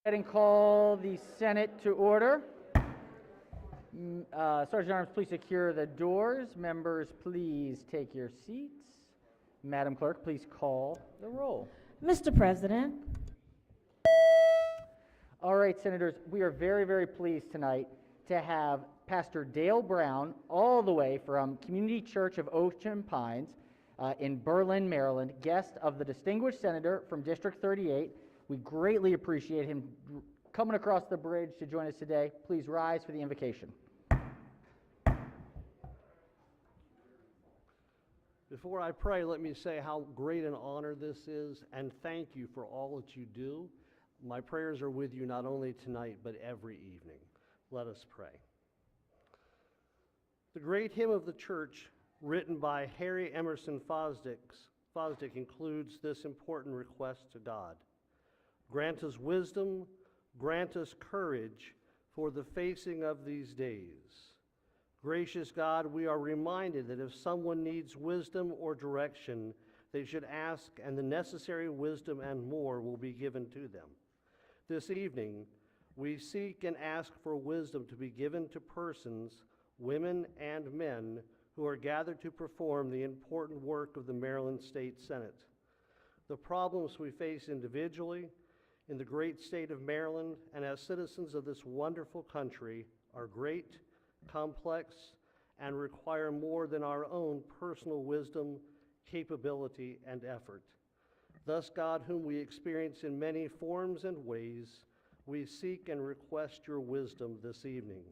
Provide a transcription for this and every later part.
And call the Senate to order. Sergeant at Arms, please secure the doors. Members, please take your seats. Madam Clerk, please call the roll. Mr. President. All right, Senators, we are very, very pleased tonight to have Pastor Dale Brown, all the way from Community Church of Ocean Pines in Berlin, Maryland, guest of the distinguished senator from District 38. We greatly appreciate him coming across the bridge to join us today. Please rise for the invocation. Before I pray, let me say how great an honor this is, and thank you for all that you do. My prayers are with you not only tonight, but every evening. Let us pray. The great hymn of the church, written by Harry Emerson Fosdick, includes this important request to God. Grant us wisdom, grant us courage for the facing of these days. Gracious God, we are reminded that if someone needs wisdom or direction, they should ask, and the necessary wisdom and more will be given to them. This evening, we seek and ask for wisdom to be given to persons, women and men, who are gathered to perform the important work of the Maryland State Senate. The problems we face individually, in the great state of Maryland, and as citizens of this wonderful country are great, complex, and require more than our own personal wisdom, capability, and effort. Thus, God, whom we experience in many forms and ways, we seek and request your wisdom this evening.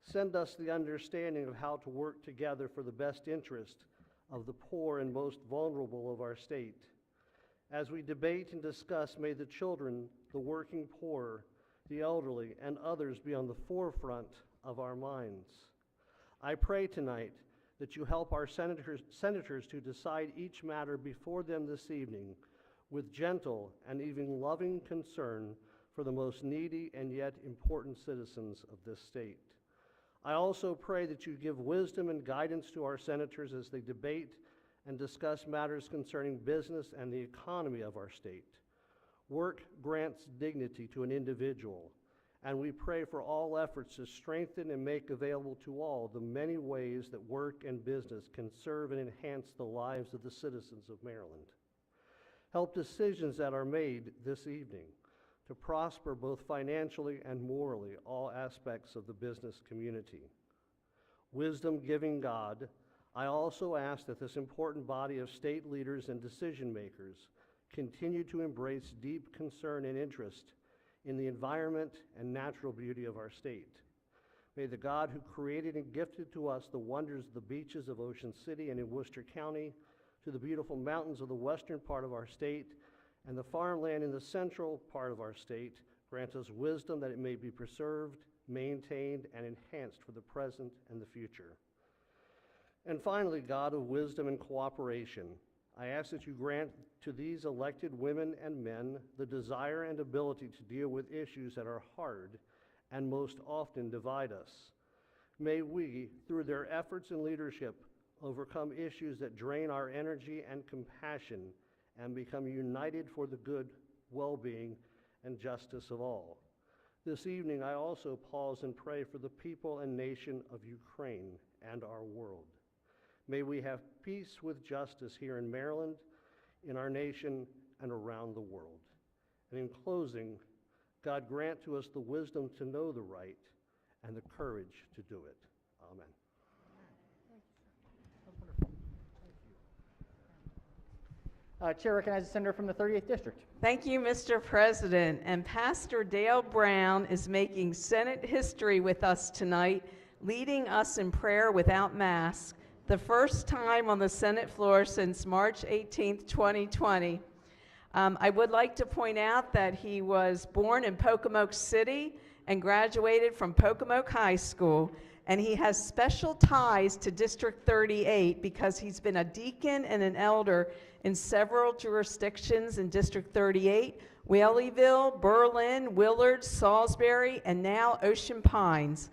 Send us the understanding of how to work together for the best interest of the poor and most vulnerable of our state. As we debate and discuss, may the children, the working poor, the elderly, and others be on the forefront of our minds. I pray tonight that you help our senators to decide each matter before them this evening with gentle and even loving concern for the most needy and yet important citizens of this state. I also pray that you give wisdom and guidance to our senators as they debate and discuss matters concerning business and the economy of our state. Work grants dignity to an individual, and we pray for all efforts to strengthen and make available to all the many ways that work and business can serve and enhance the lives of the citizens of Maryland. Help decisions that are made this evening to prosper both financially and morally all aspects of the business community. Wisdom-giving God, I also ask that this important body of state leaders and decision makers continue to embrace deep concern and interest in the environment and natural beauty of our state. May the God who created and gifted to us the wonders of the beaches of Ocean City and in Worcester County, to the beautiful mountains of the western part of our state, and the farmland in the central part of our state, grant us wisdom that it may be preserved, maintained, and enhanced for the present and the future. And finally, God of wisdom and cooperation, I ask that you grant to these elected women and men the desire and ability to deal with issues that are hard and most often divide us. May we, through their efforts and leadership, overcome issues that drain our energy and compassion and become united for the good, well-being, and justice of all. This evening, I also pause and pray for the people and nation of Ukraine and our world. May we have peace with justice here in Maryland, in our nation, and around the world. And in closing, God grant to us the wisdom to know the right and the courage to do it. Amen. Chair recognizes the senator from the 38th District. Thank you, Mr. President. And Pastor Dale Brown is making Senate history with us tonight, leading us in prayer without mask, the first time on the Senate floor since March 18th, 2020. I would like to point out that he was born in Pocomoke City and graduated from Pocomoke High School, and he has special ties to District 38 because he's been a deacon and an elder in several jurisdictions in District 38, Whaleyville, Berlin, Willard, Salisbury, and now Ocean Pines.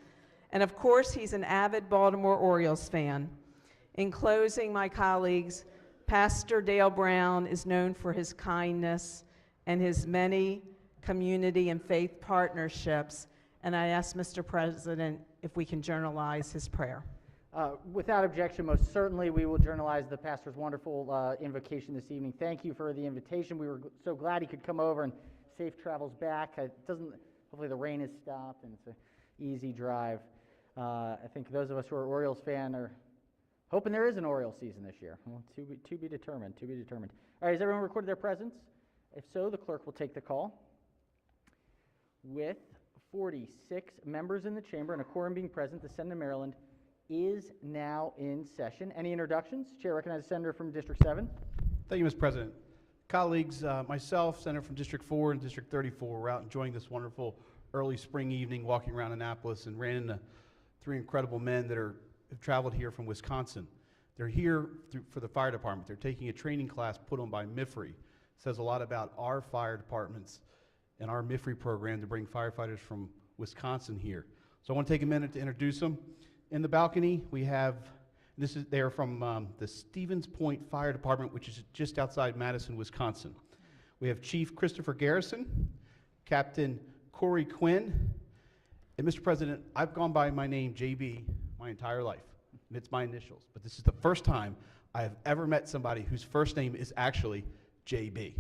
And of course, he's an avid Baltimore Orioles fan. In closing, my colleagues, Pastor Dale Brown is known for his kindness and his many community, and faith partnerships. And I ask Mr. President if we can journalize his prayer. Without objection, most certainly we will journalize the pastor's wonderful invocation this evening. Thank you for the invitation. We were so glad he could come over, and safe travels back. Hopefully the rain has stopped and it's an easy drive. I think those of us who are Orioles fan are hoping there is an Orioles season this year. Well, to be determined. All right, has everyone recorded their presence? If so, the clerk will take the call. With 46 members in the chamber and a quorum being present, the Senate of Maryland is now in session. Any introductions? Chair recognizes the Senator from District 7. Thank you, Mr. President. Colleagues, myself, Senator from District 4 and District 34, were out enjoying this wonderful early spring evening, walking around Annapolis, and ran into three incredible men that have traveled here from Wisconsin. They're here for the fire department. They're taking a training class put on by MIFRE. It says a lot about our fire departments and our MIFRE program to bring firefighters from Wisconsin here. So I want to take a minute to introduce them. In the balcony, we have, they are from the Stevens Point Fire Department, which is just outside Madison, Wisconsin. We have Chief Christopher Garrison, Captain Corey Quinn, and Mr. President, I've gone by my name, JB, my entire life, and it's my initials, but this is the first time I have ever met somebody whose first name is actually JB.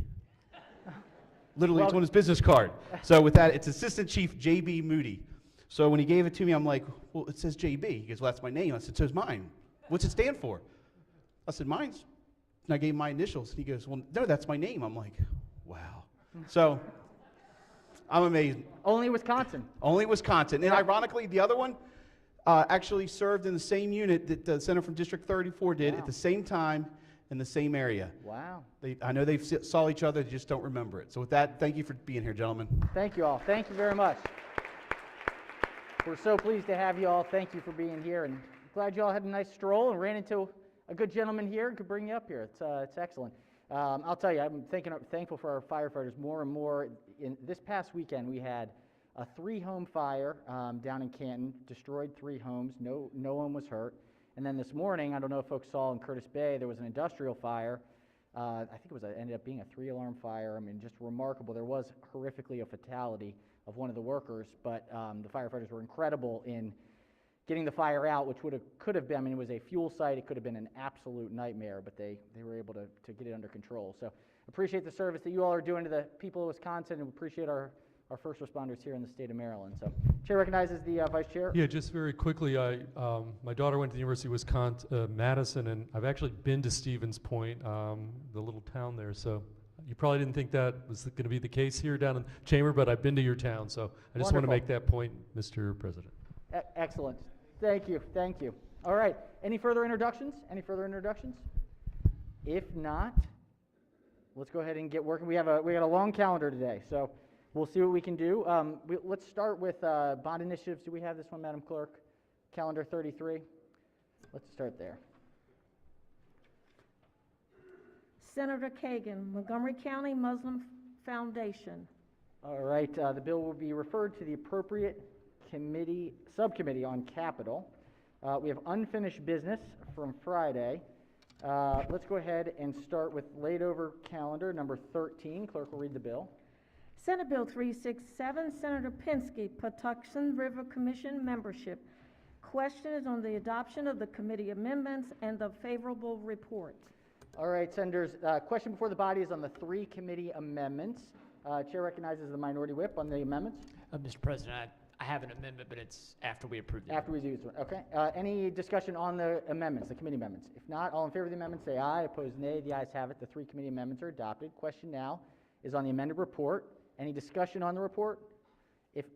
Literally, it's on his business card. So with that, it's Assistant Chief JB Moody. So when he gave it to me, I'm like, well, it says JB. He goes, well, that's my name. I said, so is mine. What's it stand for? I said, mine's. And I gave him my initials. And he goes, well, no, that's my name. I'm like, wow. So I'm amazed. Only Wisconsin. Only Wisconsin. And ironically, the other one actually served in the same unit that the Senator from District 34 did at the same time in the same area. Wow. I know they saw each other, they just don't remember it. So with that, thank you for being here, gentlemen. Thank you all. Thank you very much. We're so pleased to have you all. Thank you for being here, and glad you all had a nice stroll and ran into a good gentleman here and could bring you up here. It's excellent. I'll tell you, I'm thankful for our firefighters more and more. This past weekend, we had a 3-home fire down in Canton, destroyed 3 homes. No one was hurt. And then this morning, I don't know if folks saw in Curtis Bay, there was an industrial fire. I think it ended up being a 3-alarm fire. I mean, just remarkable. There was horrifically a fatality of one of the workers, but the firefighters were incredible in getting the fire out, which could have been, I mean, it was a fuel site. It could have been an absolute nightmare, but they were able to get it under control. So appreciate the service that you all are doing to the people of Wisconsin, and appreciate our first responders here in the state of Maryland. So Chair recognizes the Vice Chair. Yeah, just very quickly, my daughter went to the University of Wisconsin, Madison, and I've actually been to Stevens Point, the little town there. So you probably didn't think that was going to be the case here down in the chamber, but I've been to your town. So I just want to make that point, Mr. President. Excellent. Thank you. Thank you. All right. Any further introductions? If not, let's go ahead and get working. We got a long calendar today, so we'll see what we can do. Let's start with bond initiatives. Do we have this one, Madam Clerk? Calendar 33. Let's start there. Senator KAGAN, Montgomery County Muslim Foundation. All right. The bill will be referred to the appropriate subcommittee on capital. We have unfinished business from Friday. Let's go ahead and start with laid over calendar number 13. Clerk will read the bill. Senate Bill 367, Senator PINSKY, Patuxent River Commission membership. Question is on the adoption of the committee amendments and the favorable report. All right, Senators. Question before the body is on the 3 committee amendments. Chair recognizes the minority whip on the amendments. Mr. President, I have an amendment, but it's after we approve the After we do this one. Okay. Any discussion on the amendments, the committee amendments? If not, all in favor of the amendment say aye. Opposed, nay. The ayes have it. The 3 committee amendments are adopted. Question now is on the amended report. Any discussion on the report? If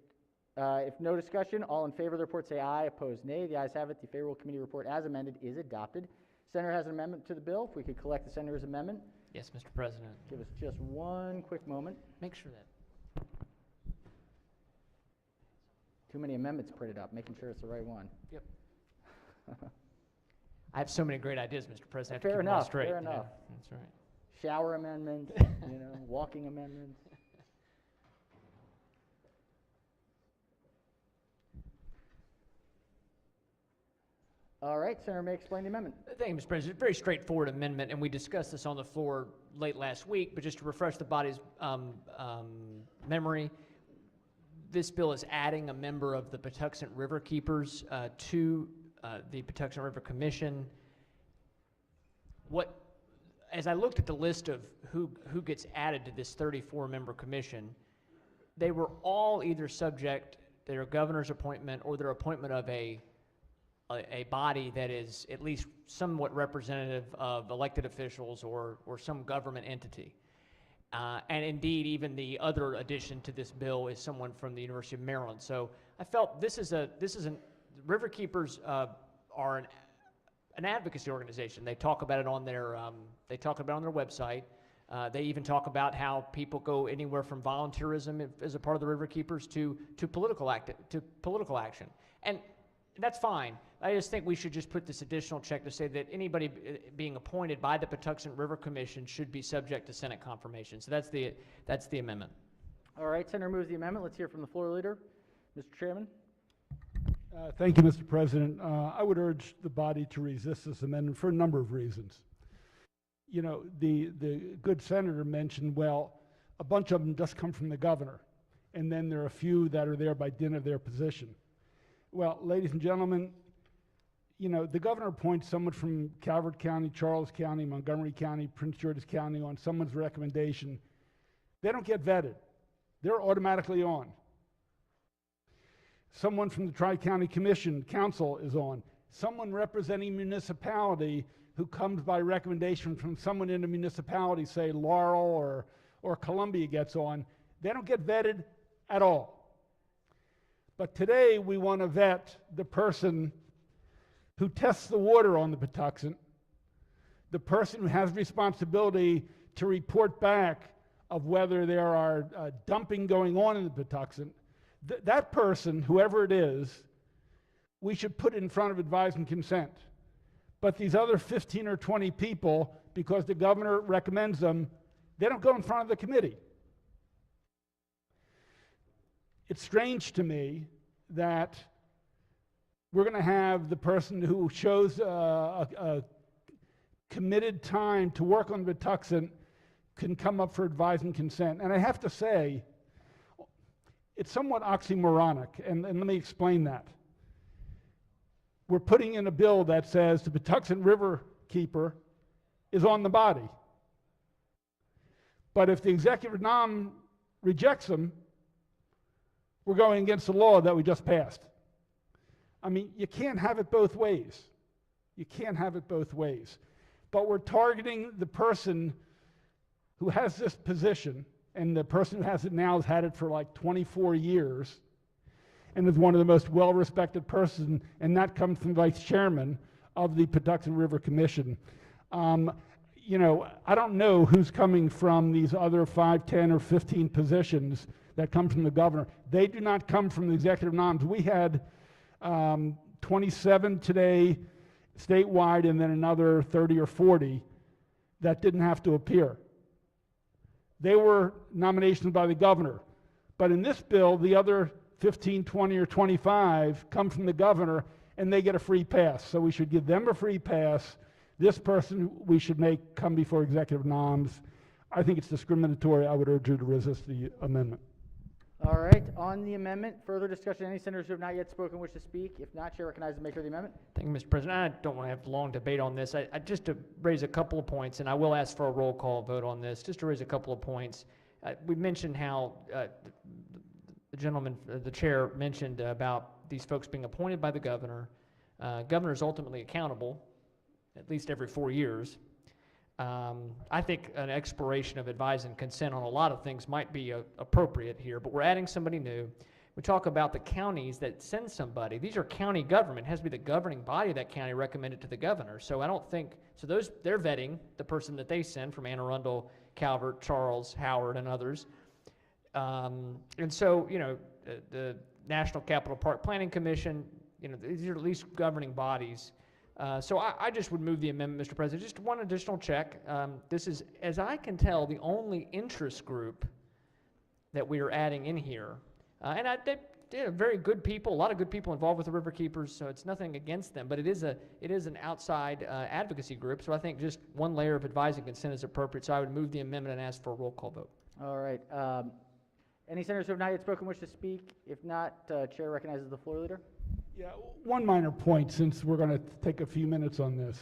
no discussion, all in favor of the report say aye. Opposed, nay. The ayes have it. The favorable committee report as amended is adopted. Senator has an amendment to the bill. If we could collect the senator's amendment. Yes, Mr. President. Give us just one quick moment. Make sure that. Too many amendments printed up, making sure it's the right one. Yep. I have so many great ideas, Mr. President. Fair enough. Straight. Fair enough. Yeah, that's right. Shower amendments, walking amendments. All right, Senator may explain the amendment. Thank you, Mr. President. It's a very straightforward amendment, and we discussed this on the floor late last week, but just to refresh the body's memory, this bill is adding a member of the Patuxent River Keepers to the Patuxent River Commission. As I looked at the list of who gets added to this 34-member commission, they were all either subject to their governor's appointment or their appointment of a body that is at least somewhat representative of elected officials or some government entity. And indeed, even the other addition to this bill is someone from the University of Maryland. So I felt River Keepers are an advocacy organization. They talk about it on their website. They even talk about how people go anywhere from volunteerism as a part of the River Keepers to political action, and that's fine. I just think we should just put this additional check to say that anybody being appointed by the Patuxent River Commission should be subject to Senate confirmation. So that's the amendment. All right, Senator moves the amendment. Let's hear from the floor leader. Mr. Chairman. Thank you, Mr. President. I would urge the body to resist this amendment for a number of reasons. You know, the good senator mentioned, well, a bunch of them just come from the governor, and then there are a few that are there by dint of their position. Well, ladies and gentlemen, you know, the governor appoints someone from Calvert County, Charles County, Montgomery County, Prince George's County on someone's recommendation. They don't get vetted. They're automatically on. Someone from the Tri-County Commission Council is on. Someone representing municipality who comes by recommendation from someone in a municipality, say Laurel or Columbia, gets on. They don't get vetted at all. But today we want to vet the person who tests the water on the Patuxent, the person who has responsibility to report back of whether there are dumping going on in the Patuxent. That person, whoever it is, we should put in front of advise and consent. But these other 15 or 20 people, because the governor recommends them, they don't go in front of the committee. It's strange to me that we're going to have the person who shows a committed time to work on the Patuxent can come up for advise and consent. And I have to say, it's somewhat oxymoronic, and let me explain that. We're putting in a bill that says the Patuxent River Keeper is on the body. But if the executive nom rejects them, we're going against the law that we just passed. I mean, you can't have it both ways. You can't have it both ways. But we're targeting the person who has this position, and the person who has it now has had it for like 24 years, and is one of the most well-respected persons, and that comes from Vice Chairman of the Patuxent River Commission. You know, I don't know who's coming from these other 5, 10, or 15 positions that come from the governor. They do not come from the executive noms. We had 27 today statewide, and then another 30 or 40 that didn't have to appear. They were nominations by the governor. But in this bill, the other 15, 20, or 25 come from the governor, and they get a free pass. So we should give them a free pass. This person we should make come before executive noms. I think it's discriminatory. I would urge you to resist the amendment. All right, on the amendment, further discussion. Any senators who have not yet spoken wish to speak? If not, Chair recognizes the maker of the amendment. Thank you, Mr. President. I don't want to have a long debate on this. I just to raise a couple of points, and I will ask for a roll call vote on this, just to raise a couple of points. We mentioned how the gentleman, the chair, mentioned about these folks being appointed by the governor. Governor is ultimately accountable, at least every 4 years. I think an exploration of advise and consent on a lot of things might be appropriate here, but we're adding somebody new. We talk about the counties that send somebody. These are county government. It has to be the governing body of that county recommended to the governor. So I don't think, so they're vetting the person that they send from Anne Arundel, Calvert, Charles, Howard, and others. And so, you know, the National Capital Park Planning Commission, you know, these are at least governing bodies. So I just would move the amendment, Mr. President. Just one additional check. This is, as I can tell, the only interest group that we are adding in here. And very good people, a lot of good people involved with the River Keepers, so it's nothing against them, but it is an outside advocacy group, so I think just one layer of advising consent is appropriate, so I would move the amendment and ask for a roll call vote. All right. Any senators who have not yet spoken wish to speak? If not, Chair recognizes the floor leader. Yeah, one minor point, since we're going to take a few minutes on this.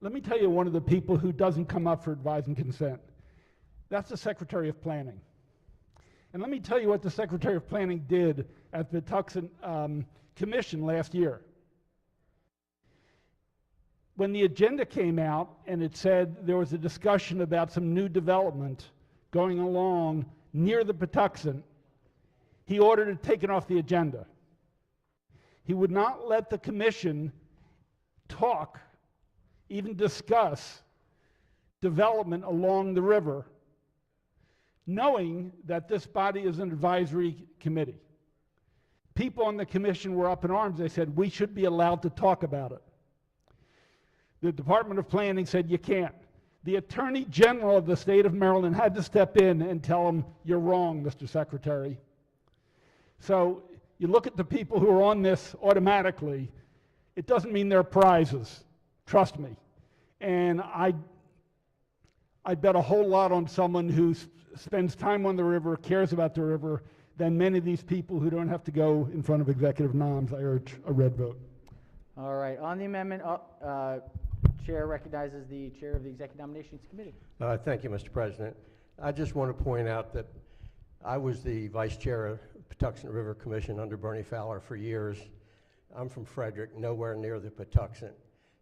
Let me tell you one of the people who doesn't come up for advising consent. That's the Secretary of Planning. And let me tell you what the Secretary of Planning did at the Tucson Commission last year. When the agenda came out and it said there was a discussion about some new development going along near the Patuxent, he ordered it taken off the agenda. He would not let the commission talk, even discuss development along the river, knowing that this body is an advisory committee. People on the commission were up in arms. They said, we should be allowed to talk about it. The Department of Planning said, you can't. The Attorney General of the state of Maryland had to step in and tell him, you're wrong, Mr. Secretary. So you look at the people who are on this automatically, it doesn't mean they're prizes, trust me. And I bet a whole lot on someone who spends time on the river, cares about the river, than many of these people who don't have to go in front of executive noms. I urge a red vote. All right. On the amendment, Chair recognizes the Chair of the Executive Nominations Committee. Thank you, Mr. President. I just want to point out that I was the Vice Chair of Patuxent River Commission under Bernie Fowler for years. I'm from Frederick, nowhere near the Patuxent.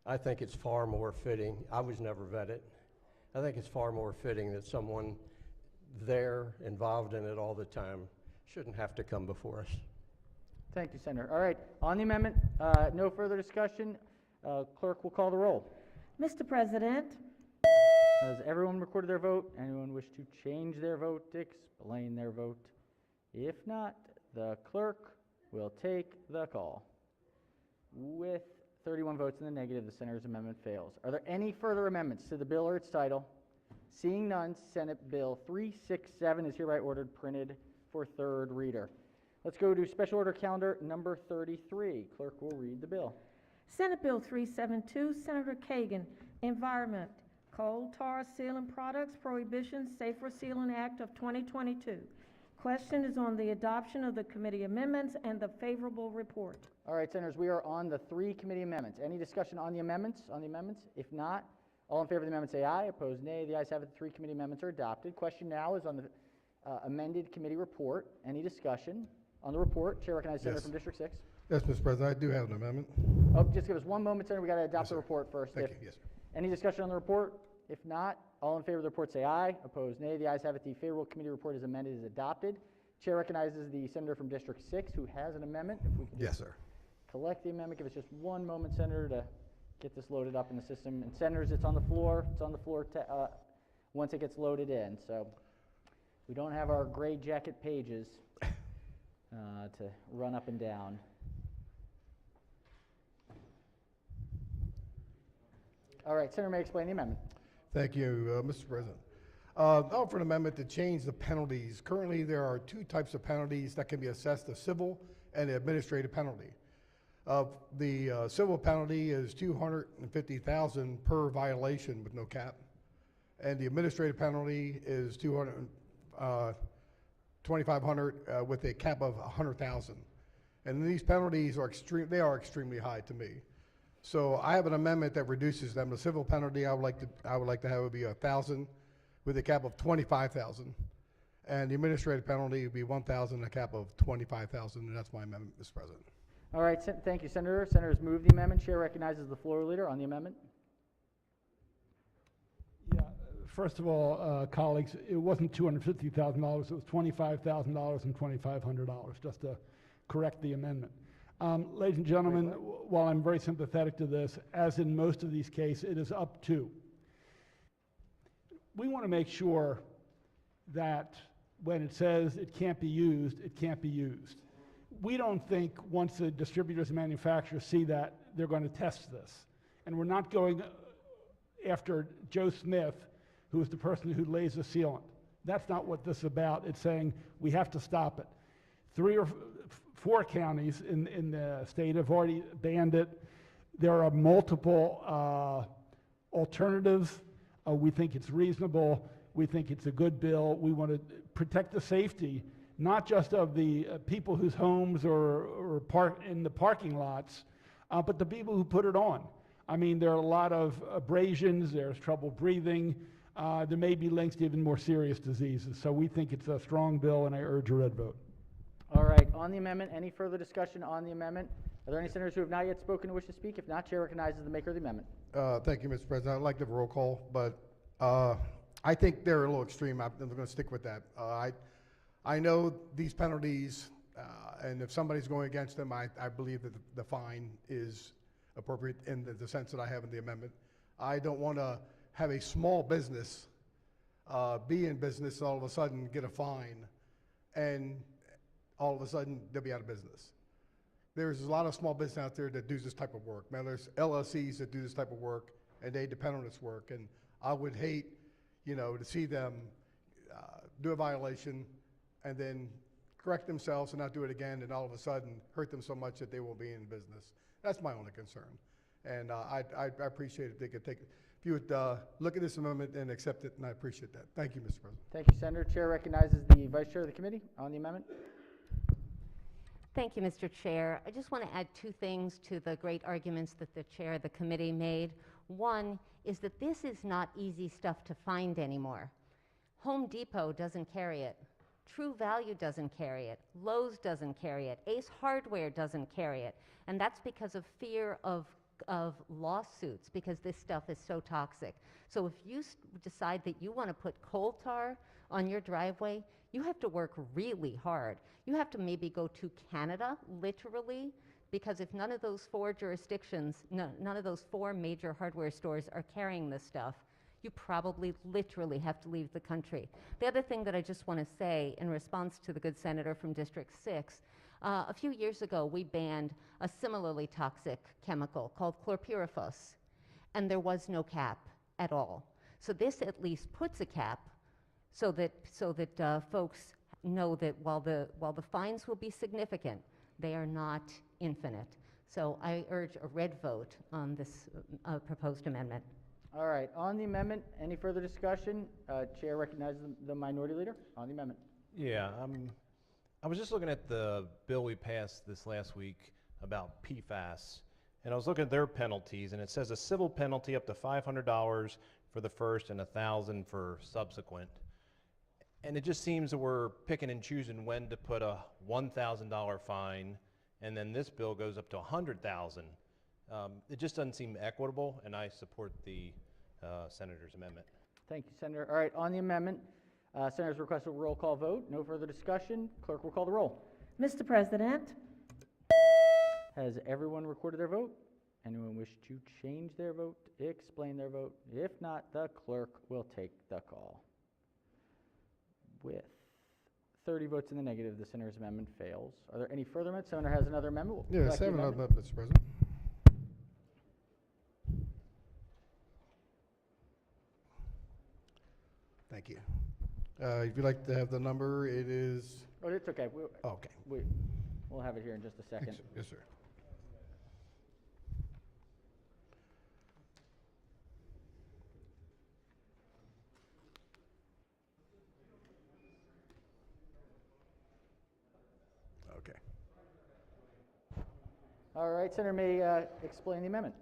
I think it's far more fitting. I was never vetted. I think it's far more fitting that someone there, involved in it all the time, shouldn't have to come before us. Thank you, Senator. All right. On the amendment, no further discussion. Clerk will call the roll. Mr. President, Has everyone recorded their vote? Anyone wish to change their vote, explain their vote? If not, the clerk will take the call. With 31 votes in the negative, the senator's amendment fails. Are there any further amendments to the bill or its title? Seeing none, Senate Bill 367 is hereby ordered printed for third reader. Let's go to Special Order Calendar number 33. Clerk will read the bill. Senate Bill 372, Senator KAGAN, Environment, Coal Tar Sealing Products Prohibition Safer Sealing Act of 2022. Question is on the adoption of the committee amendments and the favorable report. All right, Senators, we are on the three committee amendments. Any discussion on the amendments? If not, all in favor of the amendment say aye. Opposed, nay. The ayes have it. The three committee amendments are adopted. Question now is on the amended committee report. Any discussion on the report? Chair recognizes Senator from District 6. Yes, Mr. President, I do have an amendment. Oh, just give us one moment, Senator. We got to adopt the report first. Thank you. Yes, sir. Any discussion on the report? If not, all in favor of the report say aye. Opposed, nay. The ayes have it. The favorable committee report is amended, is adopted. Chair recognizes the senator from District 6 who has an amendment. If we could Yes, just sir. collect the amendment. Give us just one moment, Senator, to get this loaded up in the system. And senators, it's on the floor. It's on the floor once it gets loaded in. So we don't have our gray jacket pages to run up and down. All right, Senator may explain the amendment. Thank you, Mr. President. I offer an amendment to change the penalties. Currently, there are two types of penalties that can be assessed: a civil and an administrative penalty. The civil penalty is $250,000 per violation with no cap, and the administrative penalty is $2,500 with a cap of $100,000. And these penalties are extremely high to me. So I have an amendment that reduces them. The civil penalty I would like to have would be $1,000 with a cap of $25,000, and the administrative penalty would be $1,000, a cap of $25,000, and that's my amendment, Mr. President. All right, thank you, Senator. Senators move the amendment. Chair recognizes the floor leader on the amendment. Yeah, first of all, colleagues, it wasn't $250,000, it was $25,000 and $2,500, just to correct the amendment. Ladies and gentlemen, while I'm very sympathetic to this, as in most of these cases, it is up to. We want to make sure that when it says it can't be used, it can't be used. We don't think once the distributors and manufacturers see that, they're going to test this. And we're not going after Joe Smith, who is the person who lays the sealant. That's not what this is about. It's saying we have to stop it. 3 or 4 counties in the state have already banned it. There are multiple alternatives. We think it's reasonable. We think it's a good bill. We want to protect the safety, not just of the people whose homes or park in the parking lots, but the people who put it on. I mean, there are a lot of abrasions, there's trouble breathing, there may be links to even more serious diseases. So we think it's a strong bill, and I urge a red vote. All right, on the amendment, any further discussion on the amendment? Are there any senators who have not yet spoken who wish to speak? If not, Chair recognizes the maker of the amendment. Thank you, Mr. President. I'd like to have a roll call, but I think they're a little extreme. I'm going to stick with that. I know these penalties, and if somebody's going against them, I believe that the fine is appropriate in the sense that I have in the amendment. I don't want to have a small business be in business and all of a sudden get a fine, and all of a sudden they'll be out of business. There's a lot of small business out there that do this type of work. Now, there's LLCs that do this type of work, and they depend on this work. And I would hate, to see them do a violation and then correct themselves and not do it again, and all of a sudden hurt them so much that they won't be in business. That's my only concern. And I appreciate if they could if you would look at this amendment and accept it, and I appreciate that. Thank you, Mr. President. Thank you, Senator. Chair recognizes the Vice Chair of the committee on the amendment. Thank you, Mr. Chair. I just want to add 2 things to the great arguments that the chair of the committee made. One is that this is not easy stuff to find anymore. Home Depot doesn't carry it. True Value doesn't carry it. Lowe's doesn't carry it. Ace Hardware doesn't carry it. And that's because of fear of lawsuits, because this stuff is so toxic. So if you decide that you want to put coal tar on your driveway, you have to work really hard. You have to maybe go to Canada, literally, because if none of those 4 jurisdictions, none of those 4 major hardware stores are carrying this stuff, you probably literally have to leave the country. The other thing that I just want to say in response to the good senator from District 6, a few years ago we banned a similarly toxic chemical called chlorpyrifos, and there was no cap at all. So this at least puts a cap so that folks know that while the fines will be significant, they are not infinite. So I urge a red vote on this proposed amendment. All right, on the amendment, any further discussion? Chair recognizes the minority leader on the amendment. Yeah, I was just looking at the bill we passed this last week about PFAS, and I was looking at their penalties, and it says a civil penalty up to $500 for the first and $1,000 for subsequent. And it just seems that we're picking and choosing when to put a $1,000 fine, and then this bill goes up to $100,000. It just doesn't seem equitable, and I support the senator's amendment. Thank you, Senator. All right, on the amendment, senators request a roll call vote. No further discussion. Clerk will call the roll. Mr. President, Has everyone recorded their vote? Anyone wish to change their vote, explain their vote? If not, the clerk will take the call. With 30 votes in the negative, the senator's amendment fails. Are there any further amendments? Senator has another amendment. Yes, I have another amendment, Mr. President. Thank you. If you'd like to have the number, it is... Oh, it's okay. Okay. We'll have it here in just a second. Yes, sir. Okay. All right, Senator may explain the amendment.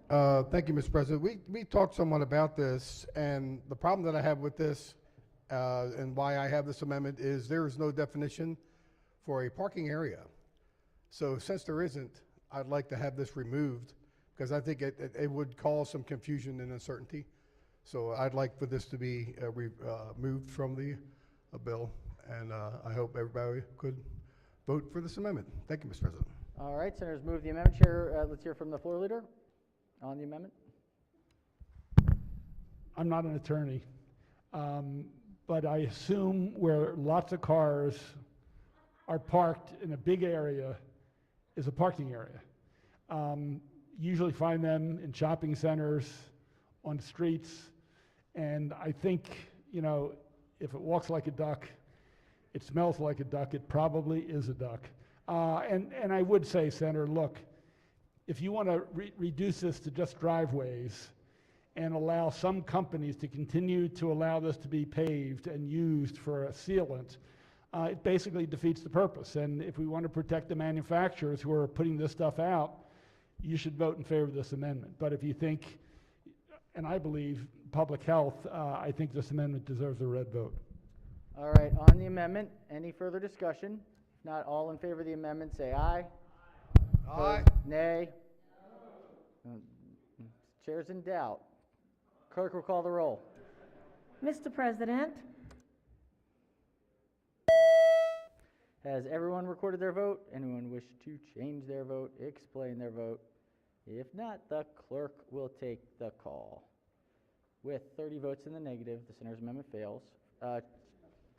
Thank you, Mr. President. We talked somewhat about this, and the problem that I have with this and why I have this amendment is there is no definition for a parking area. So since there isn't, I'd like to have this removed because I think it would cause some confusion and uncertainty. So I'd like for this to be moved from the bill, and I hope everybody could vote for this amendment. Thank you, Mr. President. All right, senators move the amendment. Chair, let's hear from the floor leader on the amendment. I'm not an attorney, but I assume where lots of cars are parked in a big area is a parking area. Usually find them in shopping centers, on streets, and I think, if it walks like a duck, it smells like a duck, it probably is a duck. And I would say, Senator, look, if you want to reduce this to just driveways and allow some companies to continue to allow this to be paved and used for a sealant, it basically defeats the purpose. And if we want to protect the manufacturers who are putting this stuff out, you should vote in favor of this amendment. But if you think, and I believe public health, I think this amendment deserves a red vote. All right, on the amendment, any further discussion? If not, all in favor of the amendment, say aye. Aye. Opposed, nay. Chair's in doubt. Clerk will call the roll. Mr. President, Has everyone recorded their vote? Anyone wish to change their vote, explain their vote? If not, the clerk will take the call. With 30 votes in the negative, the senator's amendment fails.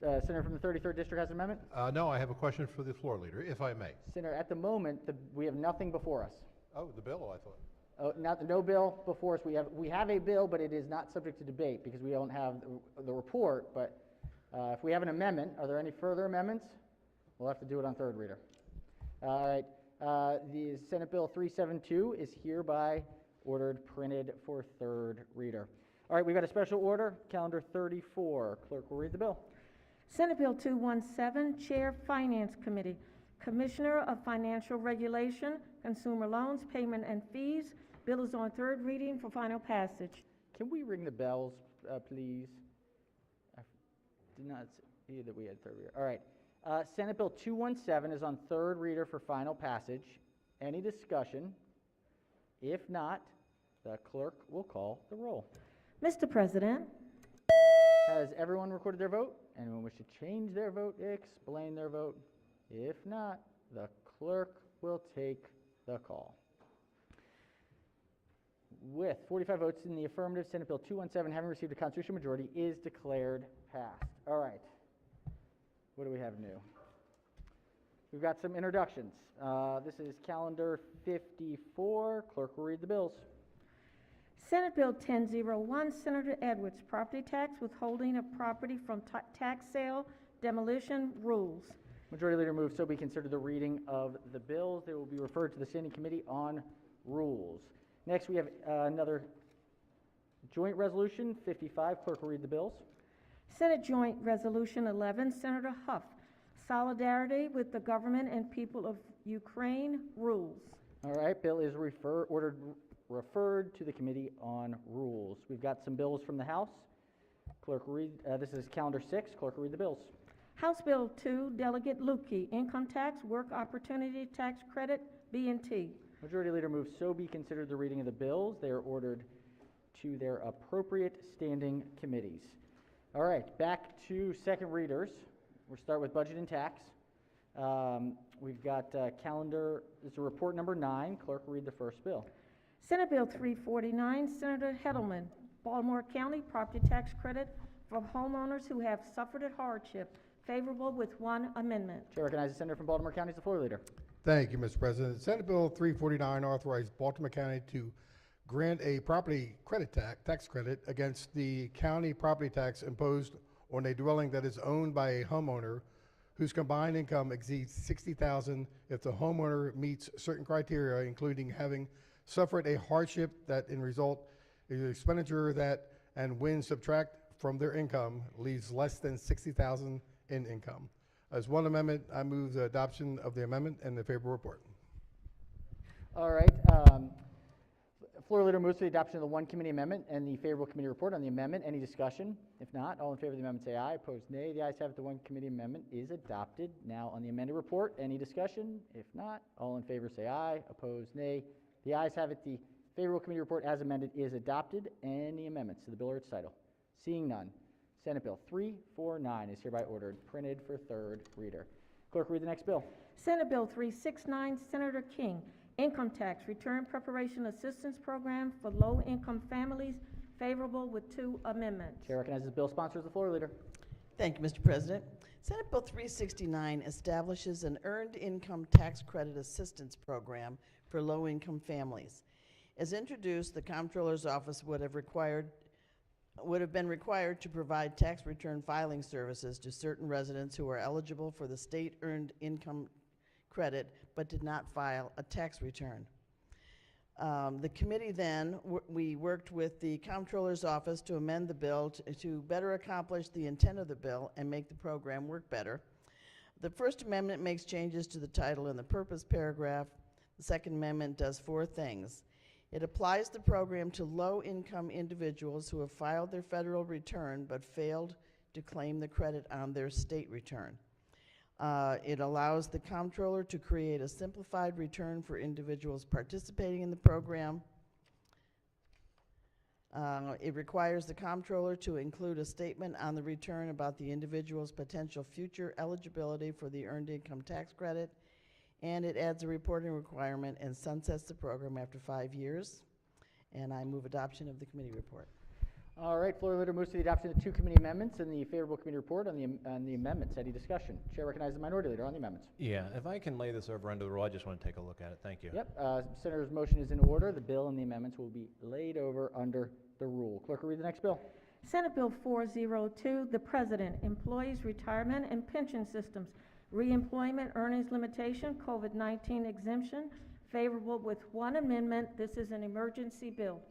Senator from the 33rd District has an amendment? No, I have a question for the floor leader, if I may. Senator, at the moment, we have nothing before us. Oh, the bill, I thought. No bill before us. We have a bill, but it is not subject to debate because we don't have the report. But if we have an amendment, are there any further amendments? We'll have to do it on third reader. All right. The Senate Bill 372 is hereby ordered printed for third reader. All right, we've got a special order, calendar 34. Clerk will read the bill. Senate Bill 217, Chair Finance Committee, Commissioner of Financial Regulation, Consumer Loans, Payment and Fees. Bill is on third reading for final passage. Can we ring the bells, please? I did not see that we had third reader. All right. Senate Bill 217 is on third reader for final passage. Any discussion? If not, the clerk will call the roll. Mr. President, Has everyone recorded their vote? Anyone wish to change their vote, explain their vote? If not, the clerk will take the call. With 45 votes in the affirmative, Senate Bill 217, having received a constitutional majority, is declared passed. All right. What do we have new? We've got some introductions. This is calendar 54. Clerk will read the bills. Senate Bill 1001, Senator Edwards, Property Tax, Withholding of Property from Tax Sale, Demolition Rules. Majority Leader moves so be considered the reading of the bills. They will be referred to the Standing Committee on Rules. Next, we have another joint resolution, 55. Clerk will read the bills. Senate Joint Resolution 11, Senator Huff, Solidarity with the Government and People of Ukraine Rules. All right, bill is referred to the Committee on Rules. We've got some bills from the House. Clerk will read, this is calendar 6. Clerk will read the bills. House Bill 2, Delegate Lukey, Income Tax, Work Opportunity Tax Credit, B&T. Majority Leader moves so be considered the reading of the bills. They are ordered to their appropriate standing committees. All right, back to second readers. We'll start with budget and tax. We've got calendar, this is report number 9. Clerk will read the first bill. Senate Bill 349, Senator Heddleman, Baltimore County Property Tax Credit for homeowners who have suffered a hardship, favorable with one amendment. Chair recognizes the Senator from Baltimore County as the floor leader. Thank you, Mr. President. Senate Bill 349 authorized Baltimore County to grant a property credit tax credit against the county property tax imposed on a dwelling that is owned by a homeowner whose combined income exceeds $60,000 if the homeowner meets certain criteria, including having suffered a hardship that in result is an expenditure that, and when subtract from their income, leaves less than $60,000 in income. As one amendment, I move the adoption of the amendment and the favorable report. All right. Floor leader moves to the adoption of the one committee amendment and the favorable committee report on the amendment. Any discussion? If not, all in favor of the amendment say aye. Opposed, nay. The ayes have it. The one committee amendment is adopted. Now on the amended report, any discussion? If not, all in favor say aye. Opposed, nay. The ayes have it. The favorable committee report as amended is adopted. Any amendments to the bill or its title? Seeing none. Senate Bill 349 is hereby ordered printed for third reader. Clerk, read the next bill. Senate Bill 369, Senator King, Income Tax Return Preparation Assistance Program for Low-Income Families, favorable with two amendments. Chair recognizes the bill sponsor as the floor leader. Thank you, Mr. President. Senate Bill 369 establishes an Earned Income Tax Credit Assistance Program for low-income families. As introduced, the Comptroller's Office would have been required to provide tax return filing services to certain residents who are eligible for the state Earned Income credit but did not file a tax return. The committee then, we worked with the Comptroller's Office to amend the bill to better accomplish the intent of the bill and make the program work better. The First Amendment makes changes to the title and the purpose paragraph. The Second Amendment does 4 things. It applies the program to low-income individuals who have filed their federal return but failed to claim the credit on their state return. It allows the comptroller to create a simplified return for individuals participating in the program. It requires the comptroller to include a statement on the return about the individual's potential future eligibility for the Earned Income Tax Credit, and it adds a reporting requirement and sunsets the program after 5 years. And I move adoption of the committee report. All right, floor leader moves to the adoption of the 2 committee amendments and the favorable committee report on the amendments. Any discussion? Chair recognizes the minority leader on the amendments. Yeah, if I can lay this over under the rule, I just want to take a look at it. Thank you. Yep, Senator's motion is in order. The bill and the amendments will be laid over under the rule. Clerk will read the next bill. Senate Bill 402, the President, Employees Retirement and Pension Systems, Reemployment Earnings Limitation, COVID-19 Exemption, favorable with 1 amendment. This is an emergency bill.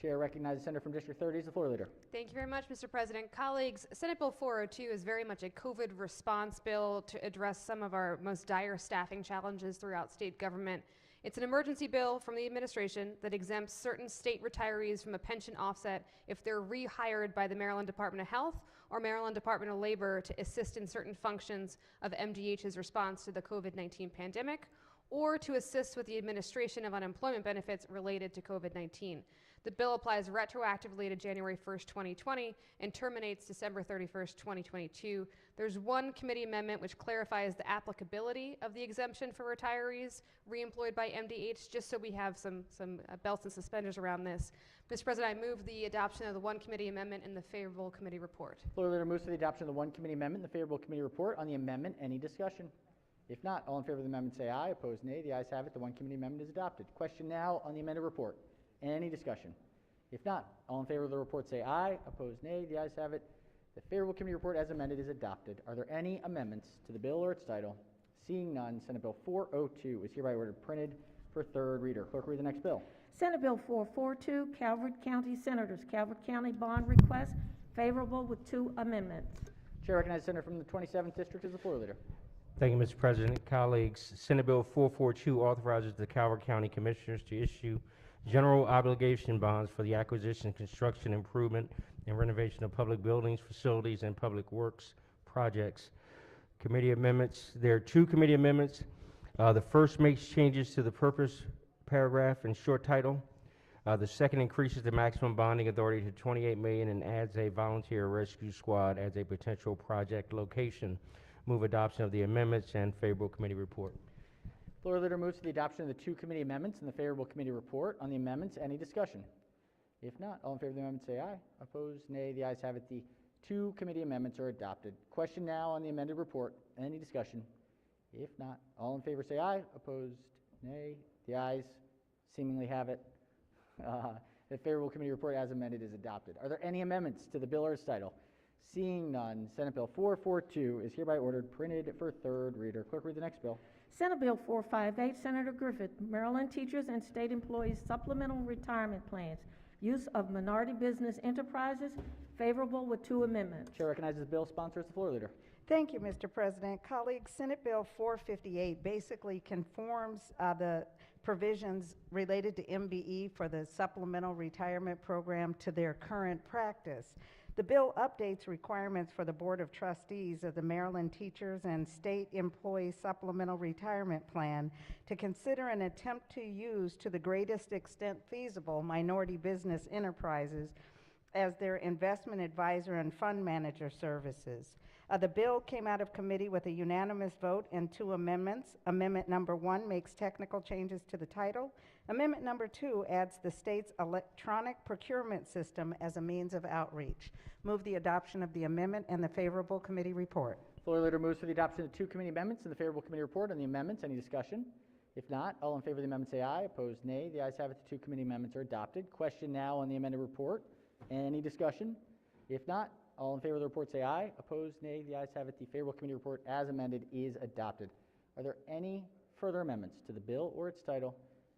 Chair recognizes Senator from District 30 as the floor leader. Thank you very much, Mr. President. Colleagues, Senate Bill 402 is very much a COVID response bill to address some of our most dire staffing challenges throughout state government. It's an emergency bill from the administration that exempts certain state retirees from a pension offset if they're rehired by the Maryland Department of Health or Maryland Department of Labor to assist in certain functions of MDH's response to the COVID-19 pandemic, or to assist with the administration of unemployment benefits related to COVID-19. The bill applies retroactively to January 1st, 2020 and terminates December 31st, 2022. There's 1 committee amendment which clarifies the applicability of the exemption for retirees reemployed by MDH, just so we have some belts and suspenders around this. Mr. President, I move the adoption of the 1 committee amendment and the favorable committee report. Floor leader moves to the adoption of the 1 committee amendment and the favorable committee report on the amendment. Any discussion? If not, all in favor of the amendment say aye. Opposed, nay. The ayes have it. The 1 committee amendment is adopted. Question now on the amended report. Any discussion? If not, all in favor of the report say aye. Opposed, nay. The ayes have it. The favorable committee report as amended is adopted. Are there any amendments to the bill or its title? Seeing none, Senate Bill 402 is hereby ordered printed for 3rd reader. Clerk, read the next bill. Senate Bill 442, Calvert County Senators, Calvert County bond request, favorable with 2 amendments. Chair recognizes Senator from the 27th District as the floor leader. Thank you, Mr. President. Colleagues, Senate Bill 442 authorizes the Calvert County Commissioners to issue general obligation bonds for the acquisition, construction, improvement, and renovation of public buildings, facilities, and public works projects. Committee amendments. There are 2 committee amendments. The first makes changes to the purpose paragraph and short title. The second increases the maximum bonding authority to $28 million and adds a volunteer rescue squad as a potential project location. Move adoption of the amendments and favorable committee report. Floor leader moves to the adoption of the 2 committee amendments and the favorable committee report on the amendments. Any discussion? If not, all in favor of the amendment say aye. Opposed, nay. The ayes have it. The 2 committee amendments are adopted. Question now on the amended report. Any discussion? If not, all in favor say aye. Opposed, nay. The ayes seemingly have it. The favorable committee report as amended is adopted. Are there any amendments to the bill or its title? Seeing none, Senate Bill 442 is hereby ordered printed for 3rd reader. Clerk, read the next bill. Senate Bill 458, Senator Griffith, Maryland Teachers and State Employees Supplemental Retirement Plans, use of minority business enterprises, favorable with 2 amendments. Chair recognizes the bill sponsor as the floor leader. Thank you, Mr. President. Colleagues, Senate Bill 458 basically conforms the provisions related to MBE for the Supplemental Retirement Program to their current practice. The bill updates requirements for the Board of Trustees of the Maryland Teachers and State Employees Supplemental Retirement Plan to consider and attempt to use to the greatest extent feasible minority business enterprises as their investment advisor and fund manager services. The bill came out of committee with a unanimous vote and 2 amendments. Amendment number 1 makes technical changes to the title. Amendment number 2 adds the state's electronic procurement system as a means of outreach. Move the adoption of the amendment and the favorable committee report. Floor leader moves for the adoption of 2 committee amendments and the favorable committee report on the amendments. Any discussion? If not, all in favor of the amendment say aye. Opposed, nay. The ayes have it. The 2 committee amendments are adopted. Question now on the amended report. Any discussion? If not, all in favor of the report say aye. Opposed, nay. The ayes have it. The favorable committee report as amended is adopted. Are there any further amendments to the bill or its title?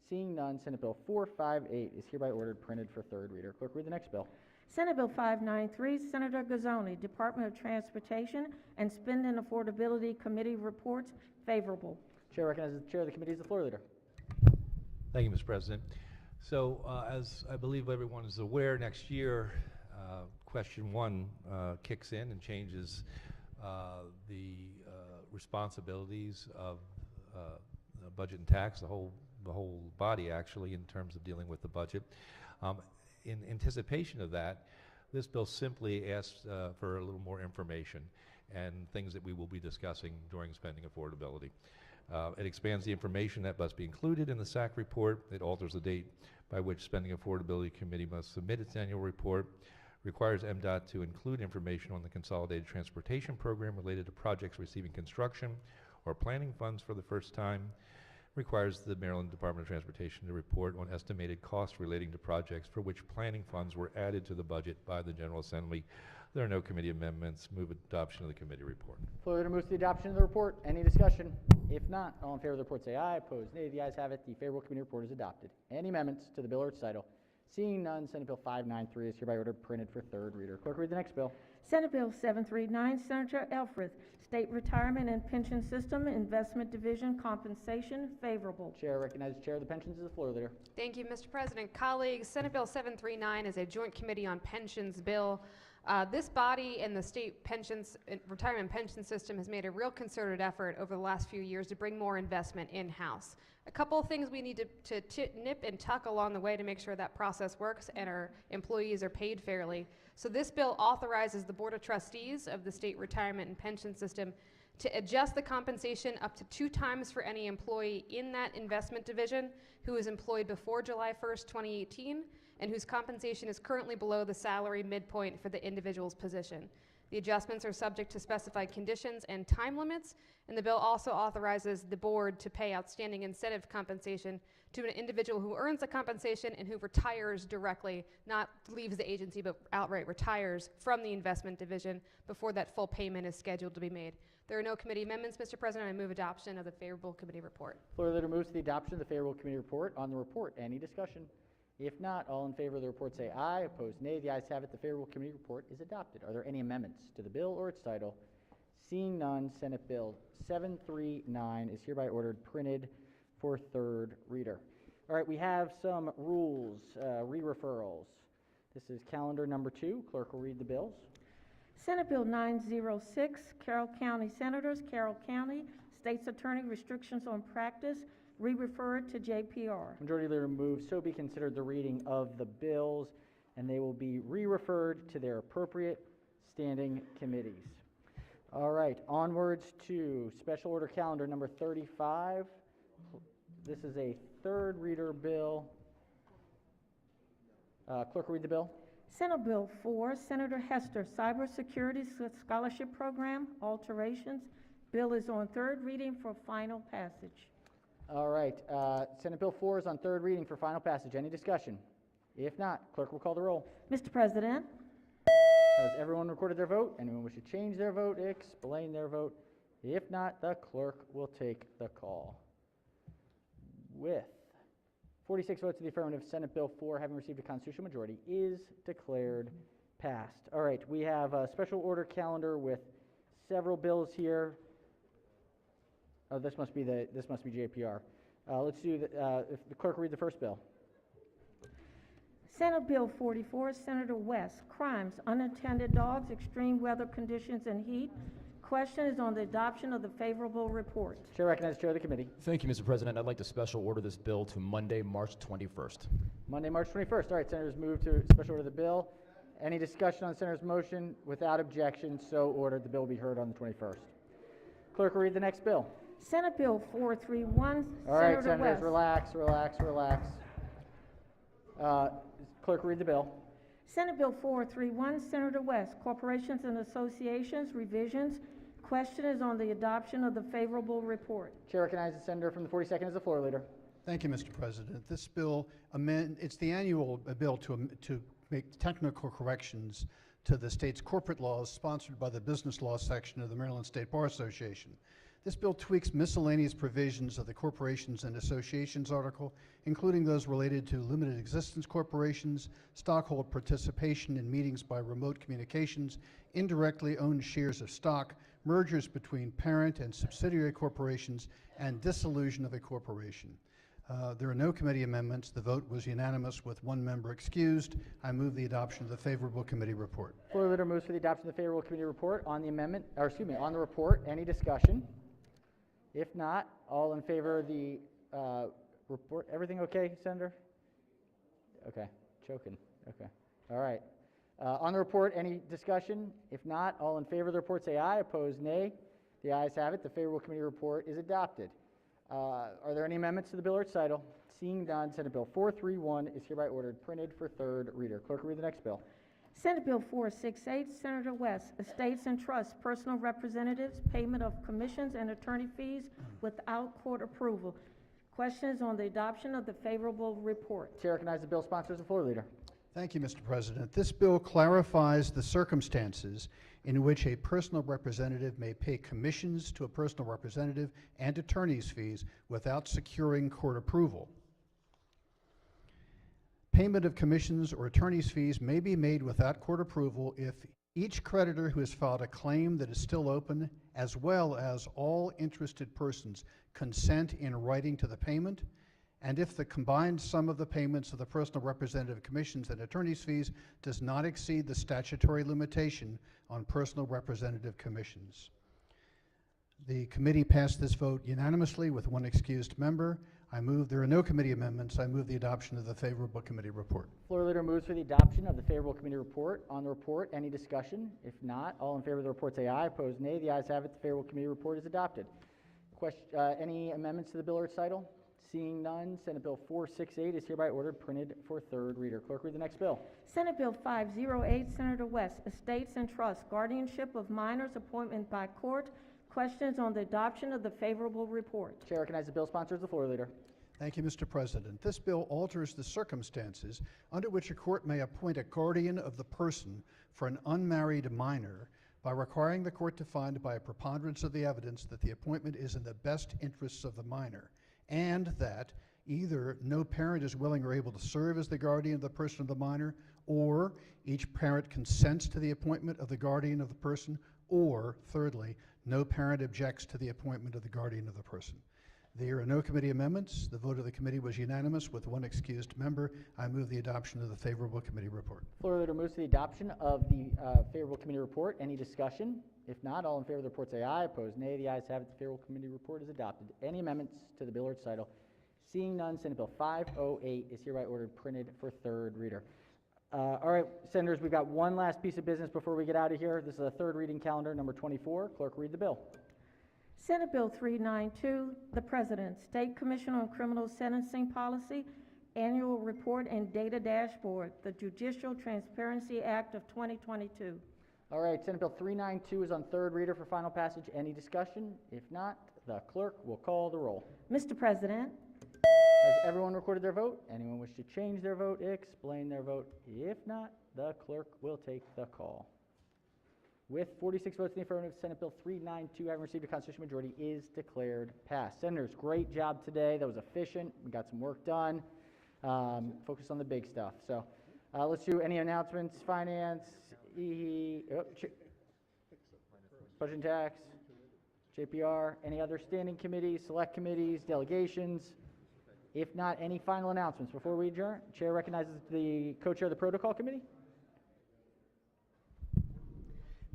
Seeing none, Senate Bill 458 is hereby ordered printed for third reader. Clerk, read the next bill. Senate Bill 593, Senator GUZZONE, Department of Transportation and Spending Affordability Committee reports favorable. Chair recognizes the chair of the committee as the floor leader. Thank you, Mr. President. So, as I believe everyone is aware, next year, question 1 kicks in and changes the responsibilities of budget and tax, the whole body actually, in terms of dealing with the budget. In anticipation of that, this bill simply asks for a little more information and things that we will be discussing during spending affordability. It expands the information that must be included in the SAC report. It alters the date by which Spending Affordability Committee must submit its annual report, requires MDOT to include information on the Consolidated Transportation Program related to projects receiving construction or planning funds for the first time, requires the Maryland Department of Transportation to report on estimated costs relating to projects for which planning funds were added to the budget by the General Assembly. There are no committee amendments. Move adoption of the committee report. Floor leader moves to the adoption of the report. Any discussion? If not, all in favor of the report say aye. Opposed, nay. The ayes have it. The favorable committee report is adopted. Any amendments to the bill or its title? Seeing none, Senate Bill 593 is hereby ordered printed for third reader. Clerk, read the next bill. Senate Bill 739, Senator ELFRETH, State Retirement and Pension System Investment Division Compensation, favorable. Chair recognizes chair of the pensions as the floor leader. Thank you, Mr. President. Colleagues, Senate Bill 739 is a joint committee on pensions bill. This body and the state pensions, retirement pension system has made a real concerted effort over the last few years to bring more investment in-house. A couple of things we need to nip and tuck along the way to make sure that process works and our employees are paid fairly. So this bill authorizes the Board of Trustees of the State Retirement and Pension System to adjust the compensation up to 2 times for any employee in that investment division who is employed before July 1st, 2018, and whose compensation is currently below the salary midpoint for the individual's position. The adjustments are subject to specified conditions and time limits, and the bill also authorizes the board to pay outstanding incentive compensation to an individual who earns the compensation and who retires directly, not leaves the agency, but outright retires from the investment division before that full payment is scheduled to be made. There are no committee amendments, Mr. President. I move adoption of the favorable committee report. Floor leader moves to the adoption of the favorable committee report. On the report, any discussion? If not, all in favor of the report say aye. Opposed, nay. The ayes have it. The favorable committee report is adopted. Are there any amendments to the bill or its title? Seeing none, Senate Bill 739 is hereby ordered printed for third reader. All right, we have some rules, re-referrals. This is calendar number 2. Clerk will read the bills. Senate Bill 906, Carroll County Senators, Carroll County, State's Attorney Restrictions on Practice, re-refer it to JPR. Majority Leader moves so be considered the reading of the bills, and they will be re-referred to their appropriate standing committees. All right, onwards to Special Order Calendar number 35. This is a third reader bill. Clerk will read the bill. Senate Bill 4, Senator Hester, Cybersecurity Scholarship Program, alterations. Bill is on third reading for final passage. All right, Senate Bill 4 is on third reading for final passage. Any discussion? If not, clerk will call the roll. Mr. President. Has everyone recorded their vote? Anyone wish to change their vote, explain their vote? If not, the clerk will take the call. With 46 votes to the affirmative, Senate Bill 4, having received a constitutional majority, is declared passed. All right, we have a special order calendar with several bills here. Oh, this must be JPR. Let's do if the clerk will read the first bill. Senate Bill 44, Senator West, Crimes, Unattended Dogs, Extreme Weather Conditions and Heat. Question is on the adoption of the favorable report. Chair recognizes Chair of the committee. Thank you, Mr. President. I'd like to special order this bill to Monday, March 21st. Monday, March 21st. All right, Senators move to special order the bill. Any discussion on the Senator's motion? Without objection, so ordered. The bill will be heard on the 21st. Clerk will read the next bill. Senate Bill 431, All right, Senator Senators, West. relax. Clerk will read the bill. Senate Bill 431, Senator West, Corporations and Associations, revisions. Question is on the adoption of the favorable report. Chair recognizes the Senator from the 42nd as the floor leader. Thank you, Mr. President. This bill, it's the annual bill to make technical corrections to the state's corporate laws sponsored by the business law section of the Maryland State Bar Association. This bill tweaks miscellaneous provisions of the Corporations and Associations article, including those related to limited existence corporations, stockholder participation in meetings by remote communications, indirectly owned shares of stock, mergers between parent and subsidiary corporations, and dissolution of a corporation. There are no committee amendments. The vote was unanimous with one member excused. I move the adoption of the favorable committee report. Floor leader moves for the adoption of the favorable committee report on the amendment, or excuse me, on the report. Any discussion? If not, all in favor of the report. Everything okay, Senator? Okay, choking. Okay, all right. On the report, any discussion? If not, all in favor of the report say aye. Opposed, nay. The ayes have it. The favorable committee report is adopted. Are there any amendments to the bill or its title? Seeing none, Senate Bill 431 is hereby ordered printed for third reader. Clerk, read the next bill. Senate Bill 468, Senator West, Estates and Trusts, Personal Representatives, Payment of Commissions and Attorney Fees without court approval. Questions on the adoption of the favorable report. Chair recognizes the bill sponsors the floor leader. Thank you, Mr. President. This bill clarifies the circumstances in which a personal representative may pay commissions to a personal representative and attorney's fees without securing court approval. Payment of commissions or attorney's fees may be made without court approval if each creditor who has filed a claim that is still open, as well as all interested persons, consent in writing to the payment, and if the combined sum of the payments of the personal representative commissions and attorney's fees does not exceed the statutory limitation on personal representative commissions. The committee passed this vote unanimously with one excused member. There are no committee amendments. I move the adoption of the favorable committee report. Floor leader moves for the adoption of the favorable committee report. On the report, any discussion? If not, all in favor of the report say aye. Opposed, nay. The ayes have it. The favorable committee report is adopted. Any amendments to the bill or its title? Seeing none, Senate Bill 468 is hereby ordered printed for third reader. Clerk, read the next bill. Senate Bill 508, Senator West, Estates and Trusts, Guardianship of Minors, Appointment by Court. Questions on the adoption of the favorable report. Chair recognizes the bill sponsors the floor leader. Thank you, Mr. President. This bill alters the circumstances under which a court may appoint a guardian of the person for an unmarried minor by requiring the court to find by a preponderance of the evidence that the appointment is in the best interests of the minor, and that either no parent is willing or able to serve as the guardian of the person of the minor, or each parent consents to the appointment of the guardian of the person, or, thirdly, no parent objects to the appointment of the guardian of the person. There are no committee amendments. The vote of the committee was unanimous with one excused member. I move the adoption of the favorable committee report. Floor leader moves to the adoption of the favorable committee report. Any discussion? If not, all in favor of the report say aye. Opposed, nay. The ayes have it. The favorable committee report is adopted. Any amendments to the bill or its title? Seeing none, Senate Bill 508 is hereby ordered printed for third reader. All right, Senators, we've got one last piece of business before we get out of here. This is a third reading calendar, number 24. Clerk, read the bill. Senate Bill 392, the President, State Commission on Criminal Sentencing Policy, Annual Report and Data Dashboard, the Judicial Transparency Act of 2022. All right, Senate Bill 392 is on third reader for final passage. Any discussion? If not, the clerk will call the roll. Mr. President. Has everyone recorded their vote? Anyone wish to change their vote, explain their vote? If not, the clerk will take the call. With 46 votes in the affirmative, Senate Bill 392, having received a constitutional majority, is declared passed. Senators, great job today. That was efficient. We got some work done. Focus on the big stuff. So let's do any announcements. Finance, budget and tax, JPR, any other standing committees, select committees, delegations. If not, any final announcements before we adjourn? Chair recognizes the co-chair of the Protocol Committee.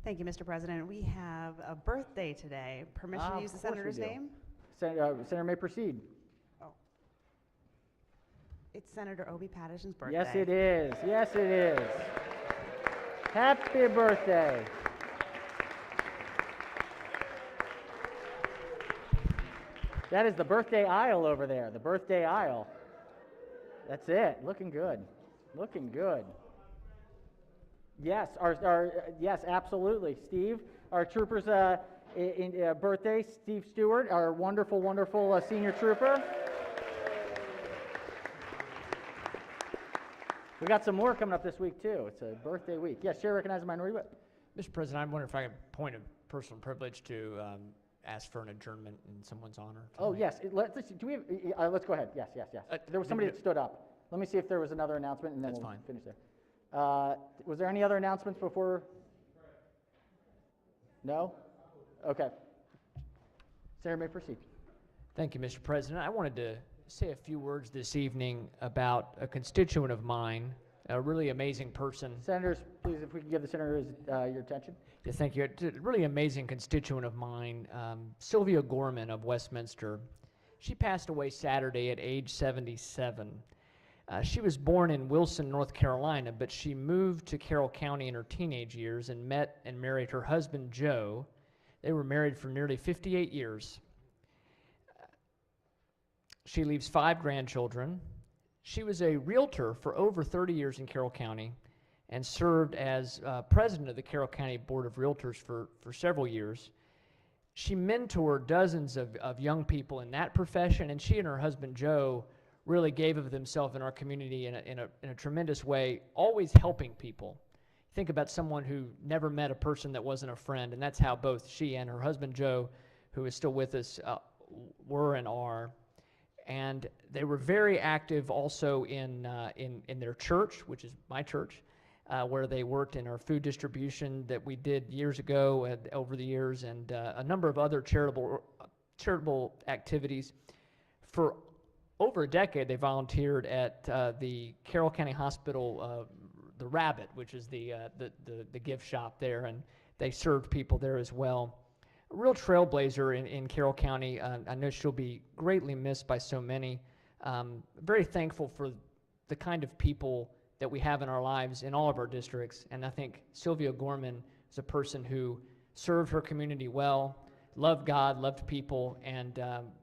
Thank you, Mr. President. We have a birthday today. Permission to use the senator's name? Senator may proceed. Oh. It's Senator Obi Patterson's birthday. Yes, it is. Yes, it is. Happy birthday. That is the birthday aisle over there, the birthday aisle. That's it. Looking good. Looking good. Yes, yes, absolutely. Steve, our trooper's birthday, Steve Stewart, our wonderful, wonderful senior trooper. We got some more coming up this week, too. It's a birthday week. Yes, Chair recognizes the minority whip. Mr. President, I'm wondering if I can point a personal privilege to ask for an adjournment in someone's honor. Oh, yes. Do we have, let's go ahead. Yes. There was somebody that stood up. Let me see if there was another announcement, and then That's we'll fine. finish there. Was there any other announcements before? No? Okay. Senator may proceed. Thank you, Mr. President. I wanted to say a few words this evening about a constituent of mine, a really amazing person. Senators, please, if we could give the senators your attention. Yeah, thank you. A really amazing constituent of mine, Sylvia Gorman of Westminster. She passed away Saturday at age 77. She was born in Wilson, North Carolina, but she moved to Carroll County in her teenage years and met and married her husband, Joe. They were married for nearly 58 years. She leaves 5 grandchildren. She was a realtor for over 30 years in Carroll County and served as president of the Carroll County Board of Realtors for several years. She mentored dozens of young people in that profession, and she and her husband, Joe, really gave of themselves in our community in a tremendous way, always helping people. Think about someone who never met a person that wasn't a friend, and that's how both she and her husband, Joe, who is still with us, were and are. And they were very active also in their church, which is my church, where they worked in our food distribution that we did years ago, over the years, and a number of other charitable activities. For over a decade, they volunteered at the Carroll County Hospital, the Rabbit, which is the gift shop there, and they served people there as well. A real trailblazer in Carroll County. I know she'll be greatly missed by so many. Very thankful for the kind of people that we have in our lives in all of our districts, and I think Sylvia Gorman is a person who served her community well, loved God, loved people, and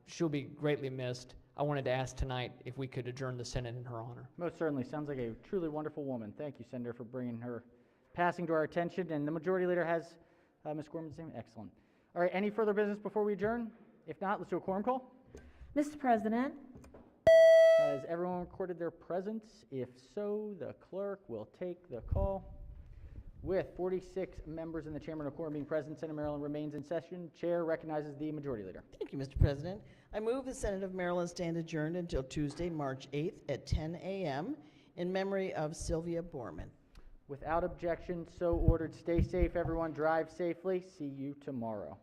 she'll be greatly missed. I wanted to ask tonight if we could adjourn the Senate in her honor. Most certainly. Sounds like a truly wonderful woman. Thank you, Senator, for bringing her passing to our attention. And the Majority Leader has Ms. Gorman's name. Excellent. All right, any further business before we adjourn? If not, let's do a quorum call. Mr. President, Has everyone recorded their presence? If so, the clerk will take the call. With 46 members in the chamber and a quorum being present, Senate of Maryland remains in session. Chair recognizes the Majority Leader. Thank you, Mr. President. I move the Senate of Maryland stand adjourned until Tuesday, March 8th at 10 a.m. in memory of Sylvia Gorman. Without objection, so ordered. Stay safe, everyone. Drive safely. See you tomorrow.